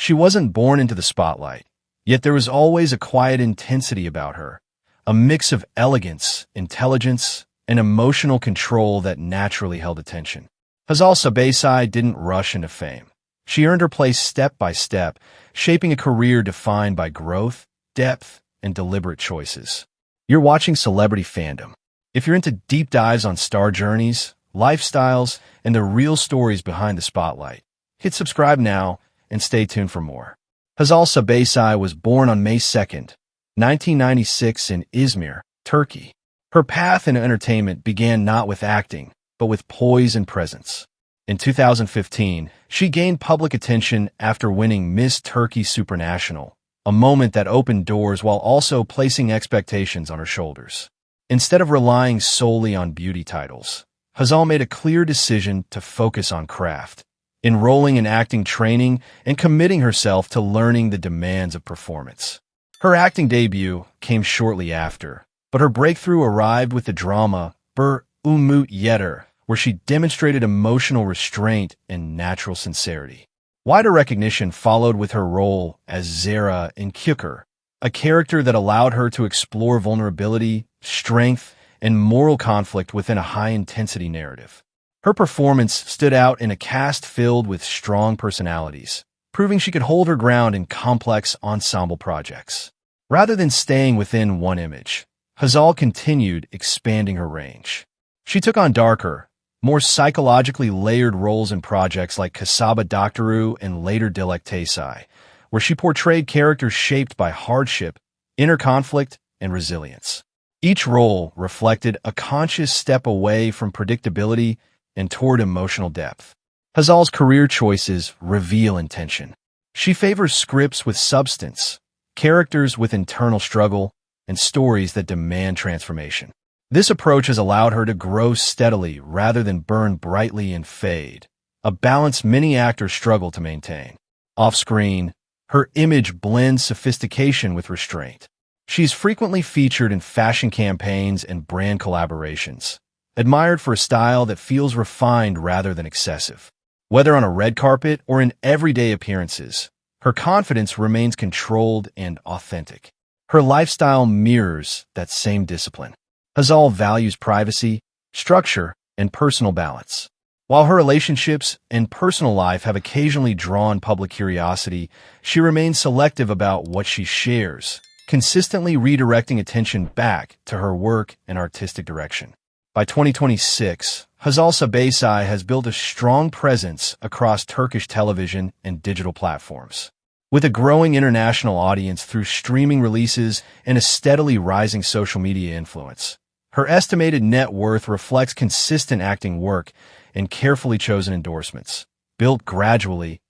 She wasn't born into the spotlight, yet there was always a quiet intensity about her, a mix of elegance, intelligence, and emotional control that naturally held attention. Hazal Subaşı didn't rush into fame. She earned her place step by step, shaping a career defined by growth, depth, and deliberate choices. You're watching Celebrity Fandom. If you're into deep dives on star journeys, lifestyles, and the real stories behind the spotlight, hit subscribe now and stay tuned for more. Hazal Subaşı was born on May 2nd, 1996 in Izmir, Turkey. Her path in entertainment began not with acting, but with poise and presence. In 2015, she gained public attention after winning Miss Turkey Supranational, a moment that opened doors while also placing expectations on her shoulders. Instead of relying solely on beauty titles, Hazal made a clear decision to focus on craft, enrolling in acting training and committing herself to learning the demands of performance. Her acting debut came shortly after, but her breakthrough arrived with the drama Bir Umut Yeter, where she demonstrated emotional restraint and natural sincerity. Wider recognition followed with her role as Zara in Çukur, a character that allowed her to explore vulnerability, strength, and moral conflict within a high-intensity narrative. Her performance stood out in a cast filled with strong personalities, proving she could hold her ground in complex ensemble projects. Rather than staying within one image, Hazal continued expanding her range. She took on darker, more psychologically layered roles in projects like Kasaba Doktoru and later Dilek Tesai, where she portrayed characters shaped by hardship, inner conflict, and resilience. Each role reflected a conscious step away from predictability and toward emotional depth. Hazal's career choices reveal intention. She favors scripts with substance, characters with internal struggle, and stories that demand transformation. This approach has allowed her to grow steadily rather than burn brightly and fade, a balance many actors struggle to maintain. Off-screen, her image blends sophistication with restraint. She's frequently featured in fashion campaigns and brand collaborations, admired for a style that feels refined rather than excessive. Whether on a red carpet or in everyday appearances, her confidence remains controlled and authentic. Her lifestyle mirrors that same discipline. Hazal values privacy, structure, and personal balance. While her relationships and personal life have occasionally drawn public curiosity, she remains selective about what she shares, consistently redirecting attention back to her work and artistic direction. By 2026, Hazal Subaşı has built a strong presence across Turkish television and digital platforms. With a growing international audience through streaming releases and a steadily rising social media influence, her estimated net worth reflects consistent acting work and carefully chosen endorsements, built gradually,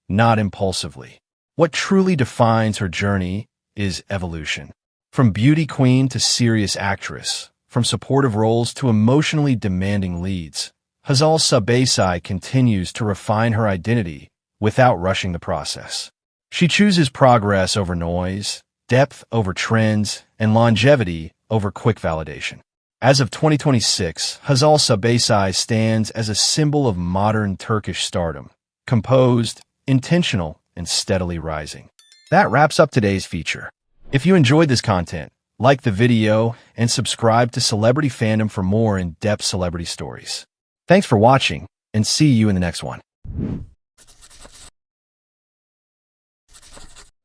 not impulsively. What truly defines her journey is evolution. From beauty queen to serious actress, from supportive roles to emotionally demanding leads, Hazal Subaşı continues to refine her identity without rushing the process. She chooses progress over noise, depth over trends, and longevity over quick validation. As of 2026, Hazal Subaşı stands as a symbol of modern Turkish stardom, composed, intentional, and steadily rising. That wraps up today's feature. If you enjoyed this content, like the video and subscribe to Celebrity Fandom for more in-depth celebrity stories. Thanks for watching, and see you in the next one.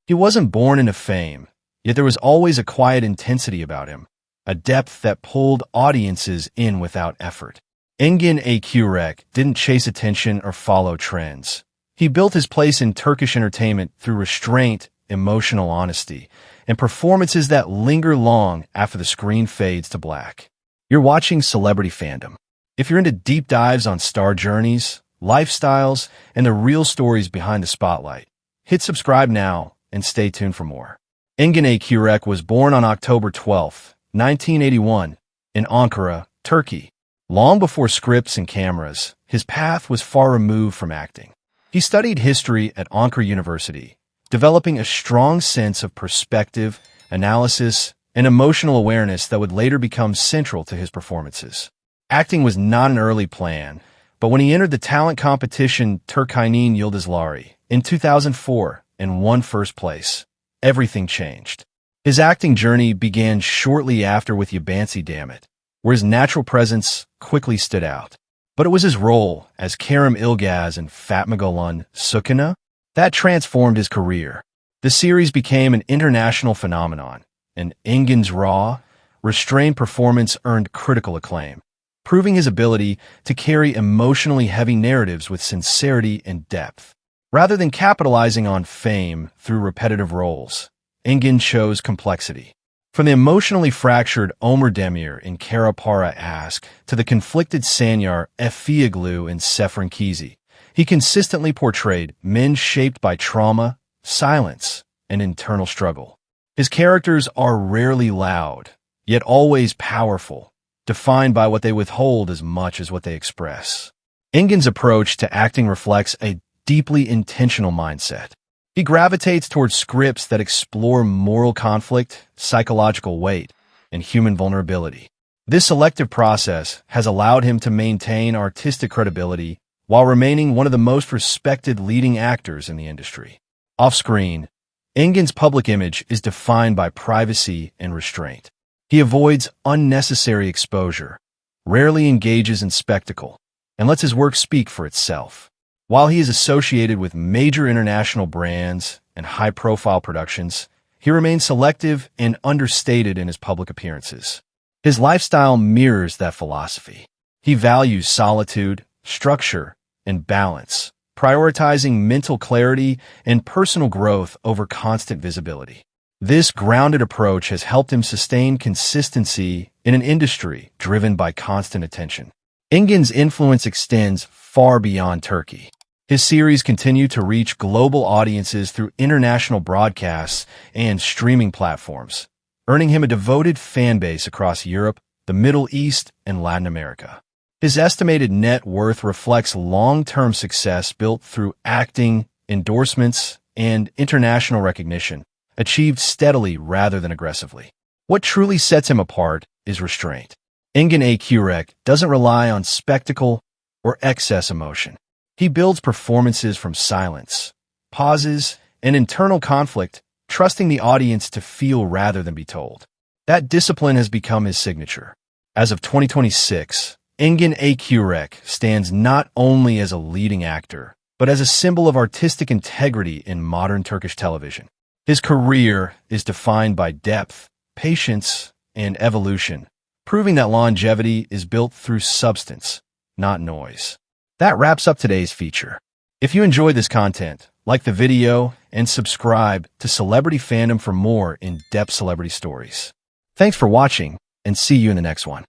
He wasn't born into fame, yet there was always a quiet intensity about him, a depth that pulled audiences in without effort. Engin Akyürek didn't chase attention or follow trends. He built his place in Turkish entertainment through restraint, emotional honesty, and performances that linger long after the screen fades to black. You're watching Celebrity Fandom. If you're into deep dives on star journeys, lifestyles, and the real stories behind the spotlight, hit subscribe now and stay tuned for more. Engin Akyürek was born on October 12, 1981, in Ankara, Turkey. Long before scripts and cameras, his path was far removed from acting. He studied history at Ankara University, developing a strong sense of perspective, analysis, and emotional awareness that would later become central to his performances. Acting was not an early plan, but when he entered the talent competition Türkiye'nin Yıldızları in 2004, and won first place, everything changed. His acting journey began shortly after with Yabansi Dammit, where his natural presence quickly stood out. But it was his role as Kerem Ilgaz in Fatma Sukuna that transformed his career. The series became an international phenomenon, and Engin's raw, restrained performance earned critical acclaim, proving his ability to carry emotionally heavy narratives with sincerity and depth. Rather than capitalizing on fame through repetitive roles, Engin chose complexity. From the emotionally fractured Omer Demir in Para Aşk to the conflicted Sanyar Effioglu in Sefrankizi, he consistently portrayed men shaped by trauma, silence, and internal struggle. His characters are rarely loud, yet always powerful, defined by what they withhold as much as what they express. Engin's approach to acting reflects a deeply intentional mindset. He gravitates towards scripts that explore moral conflict, psychological weight, and human vulnerability. This selective process has allowed him to maintain artistic credibility while remaining one of the most respected leading actors in the industry. Off-screen, Engin's public image is defined by privacy and restraint. He avoids unnecessary exposure, rarely engages in spectacle, and lets his work speak for itself. While he is associated with major international brands and high-profile productions, he remains selective and understated in his public appearances. His lifestyle mirrors that philosophy. He values solitude, structure, and balance, prioritizing mental clarity and personal growth over constant visibility. This grounded approach has helped him sustain consistency in an industry driven by constant attention. Engin's influence extends far beyond Turkey. His series continue to reach global audiences through international broadcasts and streaming platforms, earning him a devoted fan base across Europe, the Middle East, and Latin America. His estimated net worth reflects long-term success built through acting, endorsements, and international recognition, achieved steadily rather than aggressively. What truly sets him apart is restraint. Engin Akyürek doesn't rely on spectacle or excess emotion. He builds performances from silence, pauses, and internal conflict, trusting the audience to feel rather than be told. That discipline has become his signature. As of 2026, Engin Akyürek stands not only as a leading actor, but as a symbol of artistic integrity in modern Turkish television. His career is defined by depth, patience, and evolution, proving that longevity is built through substance, not noise. That wraps up today's feature. If you enjoyed this content, like the video and subscribe to Celebrity Fandom for more in-depth celebrity stories. Thanks for watching, and see you in the next one.